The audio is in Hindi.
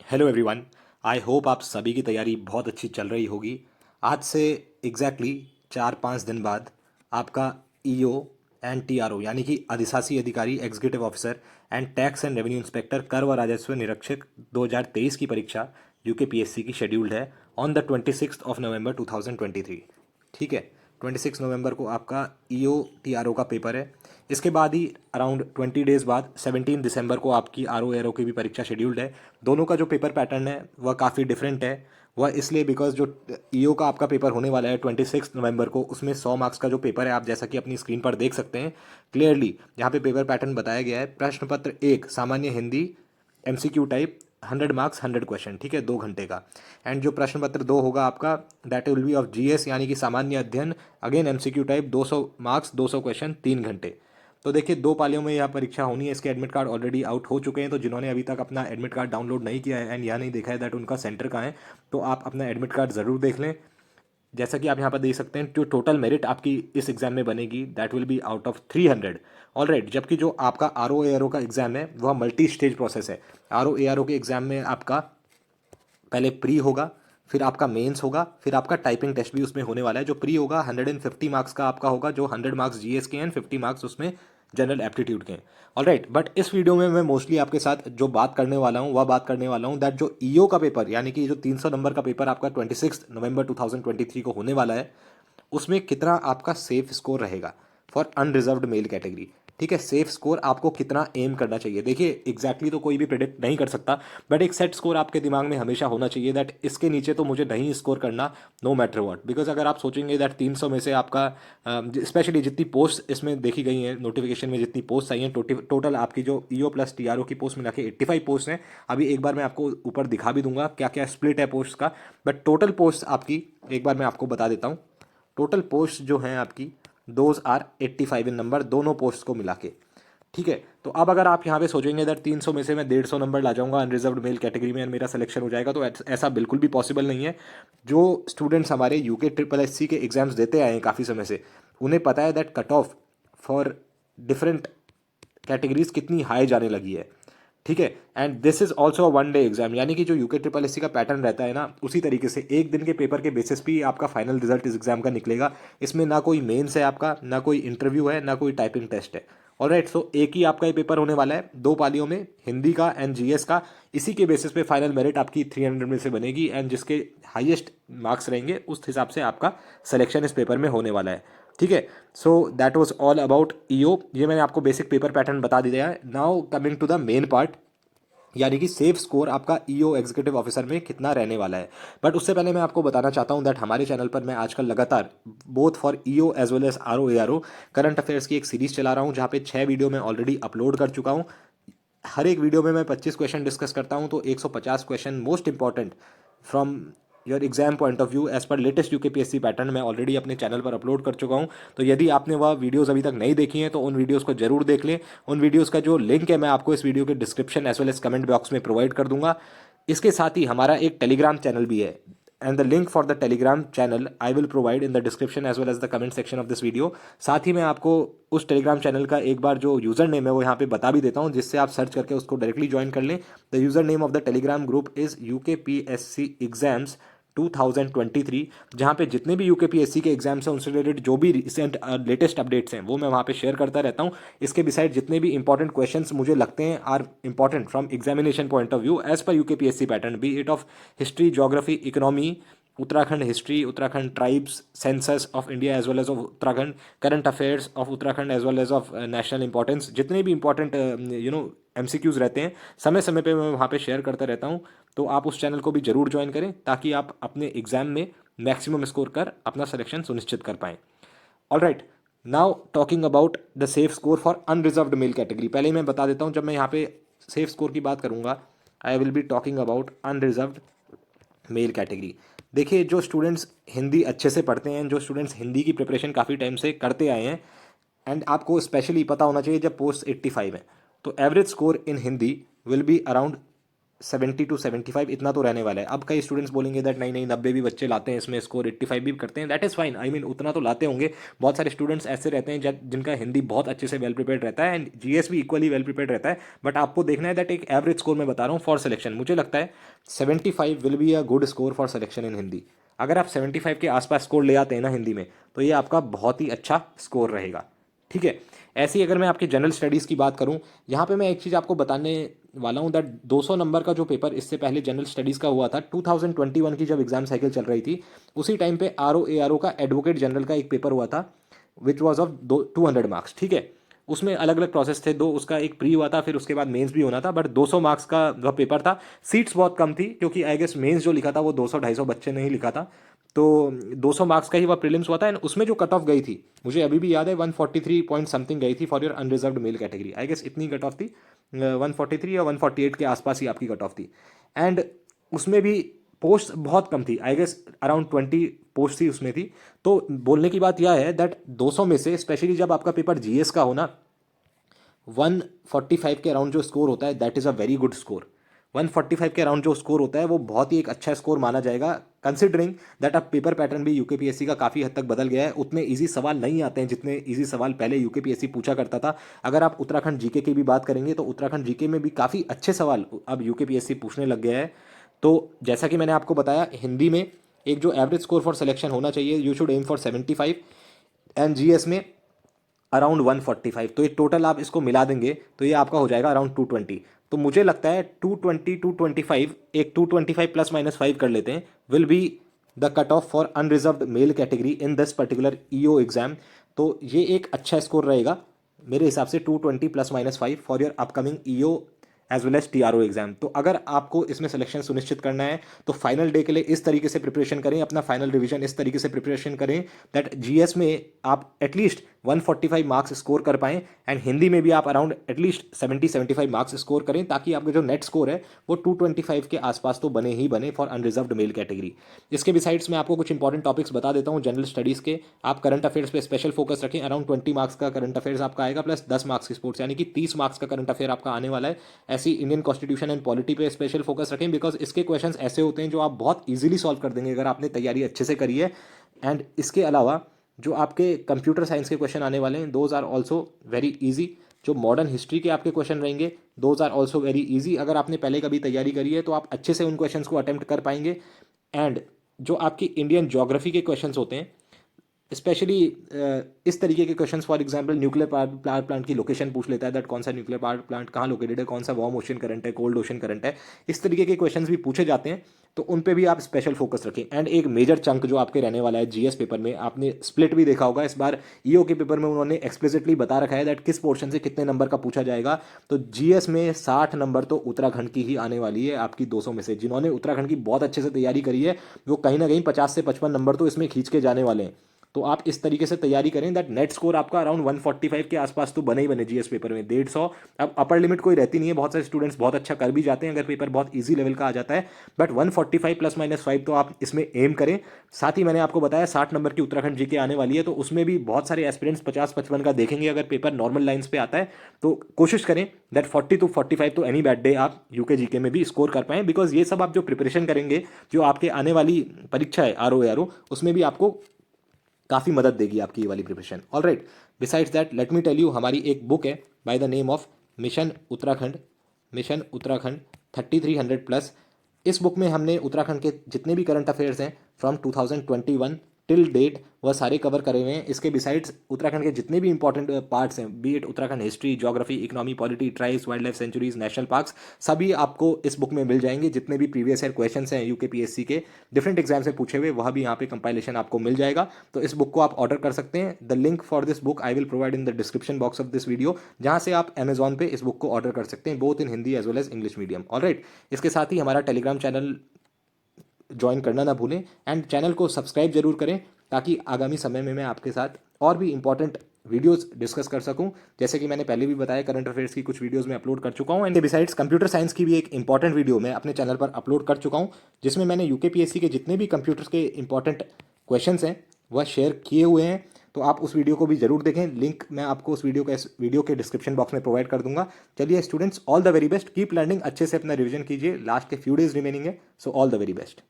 Hello everyone. आई होप आप सभी की तैयारी बहुत अच्छी चल रही होगी। आज से एग्जैक्टली 4-5 दिन बाद आपका ईओ एंड टीआरओ यानी कि अधिशासी अधिकारी executive officer and tax and revenue inspector कर व राजस्व निरीक्षक 2023 की परीक्षा यूकेपीएससी की शेड्यूल्ड है ऑन द 26 नवंबर 2023। ठीक है, 26 नवंबर को आपका ईओ टीआरओ का पेपर है। इसके बाद ही अराउंड 20 डेज बाद 17 दिसंबर को आपकी आरओ एरो की भी परीक्षा शेड्यूल्ड है। दोनों का जो पेपर पैटर्न है वह काफ़ी डिफरेंट है। वह इसलिए बिकॉज जो ईओ का आपका पेपर होने वाला है 26 नवंबर को, उसमें 100 मार्क्स का जो पेपर है आप जैसा कि अपनी स्क्रीन पर देख सकते हैं क्लियरली यहाँ पे पेपर पैटर्न बताया गया है। प्रश्न पत्र 1 सामान्य Hindi MCQ type 100 marks 100 question, ठीक है, 2 घंटे का। एंड जो प्रश्न पत्र 2 होगा आपका that will be of GS यानी कि सामान्य अध्ययन, again MCQ type 200 marks 200 question 3 घंटे। तो देखिए 2 पालियों में यह परीक्षा होनी है। इसके एडमिट कार्ड ऑलरेडी आउट हो चुके हैं, तो जिन्होंने अभी तक अपना एडमिट कार्ड डाउनलोड नहीं किया है एंड यह नहीं देखा है दैट उनका सेंटर कहाँ है, तो आप अपना एडमिट कार्ड ज़रूर देख लें। जैसा कि आप यहाँ पर देख सकते हैं जो टोटल मेरिट आपकी इस एग्जाम में बनेगी that will be out of 300 alright. जबकि जो आपका आर ओ ए आर ओ का एग्जाम है वह मल्टी स्टेज प्रोसेस है। R O A R O के एग्जाम में आपका पहले प्री होगा, फिर आपका मेंस होगा, फिर आपका टाइपिंग टेस्ट भी उसमें होने वाला है। जो प्री होगा 150 मार्क्स का आपका होगा, जो 100 मार्क्स जीएस के हैं, 50 मार्क्स उसमें जनरल एप्टीट्यूड के हैं। ऑलराइट, बट इस वीडियो में मैं मोस्टली आपके साथ जो बात करने वाला हूँ वह बात करने वाला हूँ दैट जो ईओ का पेपर यानी कि जो 300 नंबर का पेपर आपका 26 नवंबर 2023 को होने वाला है, उसमें कितना आपका सेफ स्कोर रहेगा फॉर अनरिजर्व्ड मेल कैटेगरी। ठीक है, सेफ स्कोर आपको कितना एम करना चाहिए। देखिए एग्जैक्टली तो कोई भी प्रिडिक्ट नहीं कर सकता, बट एक सेट स्कोर आपके दिमाग में हमेशा होना चाहिए दैट इसके नीचे तो मुझे नहीं स्कोर करना नो मैटर व्हाट। बिकॉज अगर आप सोचेंगे दैट 300 में से आपका स्पेशली जितनी पोस्ट इसमें देखी गई हैं नोटिफिकेशन में, जितनी पोस्ट आई हैं टोटल आपकी जो ईओ प्लस टीआरओ की पोस्ट मिला के 85 पोस्ट हैं। अभी एक बार मैं आपको ऊपर दिखा भी दूंगा क्या क्या स्प्लिट है पोस्ट का, बट टोटल पोस्ट आपकी एक बार मैं आपको बता देता हूँ। टोटल पोस्ट जो हैं आपकी दोज आर 85 इन नंबर, दोनों पोस्ट को मिला के। ठीक है, तो अब अगर आप यहाँ पे सोचेंगे दैट 300 में से मैं 150 नंबर ला जाऊंगा अनरिजर्व्ड मेल कैटेगरी में और मेरा सिलेक्शन हो जाएगा, तो ऐसा बिल्कुल भी पॉसिबल नहीं है। जो स्टूडेंट्स हमारे यूके ट्रिपल एस सी के एग्जाम्स देते आए हैं काफ़ी समय से, उन्हें पता है that cut off for different categories कितनी हाई जाने लगी है। ठीक है, and this is also a 1 day exam यानी कि जो यूके ट्रिपल एस सी का पैटर्न रहता है ना, उसी तरीके से एक दिन के पेपर के बेसिस पे ही आपका फाइनल रिजल्ट इस एग्जाम का निकलेगा। इसमें ना कोई मेंस है आपका, ना कोई इंटरव्यू है, ना कोई टाइपिंग टेस्ट है। ऑलराइट, सो एक ही आपका ये पेपर होने वाला है 2 पालियों में, हिंदी का एंड जीएस का। इसी के बेसिस पे फाइनल मेरिट आपकी 300 में से बनेगी एंड जिसके हाईएस्ट मार्क्स रहेंगे उस हिसाब से आपका सिलेक्शन इस पेपर में होने वाला है। ठीक है, so that was all about EO. ये मैंने आपको बेसिक पेपर पैटर्न बता दिया है। Now coming to the main part, यानी कि सेफ स्कोर आपका ईओ एग्जीक्यूटिव ऑफिसर में कितना रहने वाला है। बट उससे पहले मैं आपको बताना चाहता हूं दैट हमारे चैनल पर मैं आजकल लगातार both for EO as well as R O A R O current affairs की एक सीरीज चला रहा हूं, जहां पे 6 वीडियो मैं ऑलरेडी अपलोड कर चुका हूं। हर एक वीडियो में मैं 25 क्वेश्चन डिस्कस करता हूं, तो 150 question most important from your exam point of view as per latest UKPSC pattern मैं ऑलरेडी अपने चैनल पर अपलोड कर चुका हूं। तो यदि आपने वह वीडियोस अभी तक नहीं देखी हैं तो उन वीडियोस को जरूर देख लें। उन वीडियोस का जो लिंक है मैं आपको इस वीडियो के description as well as comment box में प्रोवाइड कर दूंगा। इसके साथ ही हमारा एक टेलीग्राम चैनल भी है and the link for the Telegram channel I will provide in the description as well as the comment section of this video. साथ ही मैं आपको उस टेलीग्राम चैनल का एक बार जो यूजर नेम है वो यहाँ पे बता भी देता हूँ, जिससे आप सर्च करके उसको डायरेक्टली ज्वाइन कर लें। The user name of the Telegram group is UKPSC exams 2023, जहाँ पे जितने भी यूकेपीएससी के एग्जाम्स हैं उनसे रिलेटेड जो भी रिसेंट लेटेस्ट अपडेट्स हैं वो मैं वहाँ पे शेयर करता रहता हूँ। इसके बिसाइड जितने भी इंपॉर्टेंट क्वेश्चंस मुझे लगते हैं are important from examination point of view as per UKPSC pattern, be it of history, geography, economy, Uttarakhand history, Uttarakhand tribes, census of India as well as of Uttarakhand, current affairs of Uttarakhand as well as of national importance, जितने भी इंपॉर्टेंट एमसीक्यूज रहते हैं समय समय पे मैं वहाँ पे शेयर करता रहता हूँ। तो आप उस चैनल को भी जरूर ज्वाइन करें ताकि आप अपने एग्जाम में मैक्सिमम स्कोर कर अपना सिलेक्शन सुनिश्चित कर पाएँ। All right, now talking about the safe score for unreserved male category. पहले ही मैं बता देता हूँ, जब मैं यहाँ पे सेफ स्कोर की बात करूँगा I will be talking about unreserved male category. देखिए जो स्टूडेंट्स हिंदी अच्छे से पढ़ते हैं, जो स्टूडेंट्स हिंदी की प्रिपरेशन काफ़ी टाइम से करते आए हैं, एंड आपको स्पेशली पता होना चाहिए जब पोस्ट 85 है तो average score in Hindi will be around 70 to 75 इतना तो रहने वाला है। अब कई स्टूडेंट्स बोलेंगे दैट नहीं नहीं 90 भी बच्चे लाते हैं इसमें, स्कोर 85 भी करते हैं, that is fine, I mean उतना तो लाते होंगे। बहुत सारे स्टूडेंट्स ऐसे रहते हैं जिनका हिंदी बहुत अच्छे से वेल प्रिपेयर्ड रहता है एंड जीएस भी इक्वली वेल प्रिपेयर्ड रहता है। बट आपको देखना है दैट एक एवरेज स्कोर मैं बता रहा हूँ फॉर सिलेक्शन, मुझे लगता है 75 will be a good score for selection in Hindi. अगर आप 75 के आसपास स्कोर ले आते हैं ना हिंदी में, तो ये आपका बहुत ही अच्छा स्कोर रहेगा। ठीक है, ऐसे ही अगर मैं आपकी जनरल स्टडीज़ की बात करूं, यहाँ पे मैं एक चीज़ आपको बताने वाला हूँ दैट 200 नंबर का जो पेपर इससे पहले जनरल स्टडीज़ का हुआ था 2021 की जब एग्जाम साइकिल चल रही थी, उसी टाइम पे RO ARO का एडवोकेट जनरल का एक पेपर हुआ था विच वॉज ऑफ 200 मार्क्स। ठीक है, उसमें अलग अलग प्रोसेस थे, दो उसका एक प्री हुआ था फिर उसके बाद मेंस भी होना था, बट 200 मार्क्स का जो पेपर था, सीट्स बहुत कम थी क्योंकि आई गेस मेंस जो लिखा था वो 200-250 बच्चे ने ही लिखा था, तो 200 मार्क्स का ही वह प्रीलिम्स हुआ था एंड उसमें जो कट ऑफ गई थी मुझे अभी भी याद है 143 पॉइंट समथिंग गई थी for your unreserved male category. I guess इतनी कट ऑफ थी, 143 या 148 के आसपास ही आपकी कट ऑफ थी। एंड उसमें भी पोस्ट बहुत कम थी, आई गेस अराउंड 20 पोस्ट थी उसमें थी। तो बोलने की बात यह है दैट 200 में से स्पेशली जब आपका पेपर जीएस का हो ना, 145 के अराउंड जो स्कोर होता है that is a very good score. 145 के अराउंड जो स्कोर होता है वो बहुत ही एक अच्छा स्कोर माना जाएगा, कंसिडरिंग दैट अब पेपर पैटर्न भी यूकेपीएससी का काफ़ी हद तक बदल गया है। उतने इजी सवाल नहीं आते हैं जितने इजी सवाल पहले यूकेपीएससी पूछा करता था। अगर आप उत्तराखंड जीके की भी बात करेंगे तो उत्तराखंड जीके में भी काफ़ी अच्छे सवाल अब यूकेपीएससी पूछने लग गया है। तो जैसा कि मैंने आपको बताया, हिंदी में एक जो एवरेज स्कोर फॉर सिलेक्शन होना चाहिए, you should aim for 75 and GS में अराउंड 145। तो ये टोटल आप इसको मिला देंगे तो ये आपका हो जाएगा अराउंड 220। तो मुझे लगता है 220 225, एक 225 प्लस माइनस 5 कर लेते हैं, will be the cut off for unreserved male category in this particular EO exam. तो ये एक अच्छा स्कोर रहेगा मेरे हिसाब से, 220 plus minus 5 for your upcoming EO as well as TRO exam. तो अगर आपको इसमें सिलेक्शन सुनिश्चित करना है तो फाइनल डे के लिए इस तरीके से प्रिपरेशन करें, अपना फाइनल रिवीजन इस तरीके से प्रिपरेशन करें दैट जीएस में आप एटलीस्ट 145 मार्क्स स्कोर कर पाएं एंड हिंदी में भी आप अराउंड एटलीस्ट 70-75 मार्क्स स्कोर करें, ताकि आपका जो नेट स्कोर है वो 225 के आसपास तो बने ही बने फॉर अनरिजर्व्ड मेल कैटेगरी। इसके बिसाइड्स मैं आपको कुछ इंपॉर्टेंट टॉपिक्स बता देता हूँ जनरल स्टडीज़ के। आप करंट अफेयर्स पे स्पेशल फोकस रखें, अराउंड 20 मार्क्स का करंट अफेयर्स आपका आएगा प्लस 10 मार्क्स की स्पोर्ट्स, यानी कि 30 मार्क्स का करंट अफेयर आपका आने वाला है। ऐसी इंडियन कॉन्स्टिट्यूशन एंड पॉलिटी पे स्पेशल फोकस रखें बिकॉज इसके क्वेश्चंस ऐसे होते हैं जो आप बहुत इजीली सॉल्व कर देंगे अगर आपने तैयारी अच्छे से करी है। एंड इसके अलावा जो आपके कंप्यूटर साइंस के क्वेश्चन आने वाले हैं those are also very easy. जो मॉडर्न हिस्ट्री के आपके क्वेश्चन रहेंगे those are also very easy. अगर आपने पहले कभी तैयारी करी है तो आप अच्छे से उन क्वेश्चंस को अटेम्प्ट कर पाएंगे। एंड जो आपकी इंडियन ज्योग्राफी के क्वेश्चंस होते हैं स्पेशली इस तरीके के questions, for example nuclear power plant की लोकेशन पूछ लेता है दैट कौन सा न्यूक्लियर पावर प्लांट कहाँ लोकेटेड है, कौन सा वार्म ओशन करंट है, कोल्ड ओशन करंट है, इस तरीके के क्वेश्चंस भी पूछे जाते हैं। तो उन पे भी आप स्पेशल फोकस रखें। एंड एक मेजर चंक जो आपके रहने वाला है जीएस पेपर में, आपने स्प्लिट भी देखा होगा इस बार ईओ के पेपर में उन्होंने एक्सप्लिसिटली बता रखा है दैट किस पोर्शन से कितने नंबर का पूछा जाएगा। तो जीएस में 60 नंबर तो उत्तराखंड की ही आने वाली है आपकी 200 में से। जिन्होंने उत्तराखंड की बहुत अच्छे से तैयारी करी है वो कहीं ना कहीं 50 से 55 नंबर तो इसमें खींच के जाने वाले हैं। तो आप इस तरीके से तैयारी करें दैट नेट स्कोर आपका अराउंड 145 के आसपास तो बने ही बने जीएस पेपर में, 150। अब अपर लिमिट कोई रहती नहीं है, बहुत सारे स्टूडेंट्स बहुत अच्छा कर भी जाते हैं अगर पेपर बहुत इजी लेवल का आ जाता है, बट 145 प्लस माइनस 5 तो आप इसमें एम करें। साथ ही मैंने आपको बताया 60 नंबर की उत्तराखंड जीके आने वाली है, तो उसमें भी बहुत सारे एस्पिरेंट्स 50-55 का देखेंगे अगर पेपर नॉर्मल लाइन्स पे आता है। तो कोशिश करें दैट 40 to 45 तो एनी बैड डे आप यूके जीके में भी स्कोर कर पाएं, बिकॉज ये सब आप जो प्रिपरेशन करेंगे जो आपके आने वाली परीक्षा है RO ARO उसमें भी आपको काफ़ी मदद देगी आपकी ये वाली preparation. All right, besides that let me tell you, हमारी एक बुक है by the name of mission Uttarakhand, mission Uttarakhand 3300 plus. इस बुक में हमने उत्तराखंड के जितने भी करंट अफेयर्स हैं फ्रॉम 2021 टिल डेट वह सारे कवर करे हुए हैं। इसके बिसाइड्स उत्तराखंड के जितने भी इंपॉर्टेंट पार्ट्स हैं, B it Uttarakhand history, geography, economy, polity, tribes, wild life sanctuaries, national parks, सभी आपको इस बुक में मिल जाएंगे। जितने भी प्रीवियस ईयर क्वेश्चंस हैं यूकेपीएससी के डिफरेंट एग्जाम से पूछे हुए वह भी यहाँ पे कंपाइलेशन आपको मिल जाएगा। तो इस बुक को आप ऑर्डर कर सकते हैं। The link for this book I will provide in the description box of this video, जहाँ से आप अमेजॉन पे इस बुक को ऑर्डर कर सकते हैं both in Hindi as well as English medium. Alright, इसके साथ ही हमारा टेलीग्राम चैनल ज्वाइन करना ना भूलें एंड चैनल को सब्सक्राइब जरूर करें ताकि आगामी समय में मैं आपके साथ और भी इंपॉर्टेंट वीडियोस डिस्कस कर सकूं। जैसे कि मैंने पहले भी बताया करंट अफेयर्स की कुछ वीडियोस मैं अपलोड कर चुका हूं एंड बिसाइड्स कंप्यूटर साइंस की भी एक इंपॉर्टेंट वीडियो मैं अपने चैनल पर अपलोड कर चुका हूं, जिसमें मैंने यूकेपीएससी के जितने भी कंप्यूटर्स के इंपॉर्टेंट क्वेश्चंस हैं वह शेयर किए हुए हैं। तो आप उस वीडियो को भी जरूर देखें, लिंक मैं आपको उस वीडियो के डिस्क्रिप्शन बॉक्स में प्रोवाइड कर दूंगा। चलिए students, all the very best, keep learning, अच्छे से अपना रिवीजन कीजिए, लास्ट के फ्यू डेज रिमेनिंग है, so all the very best.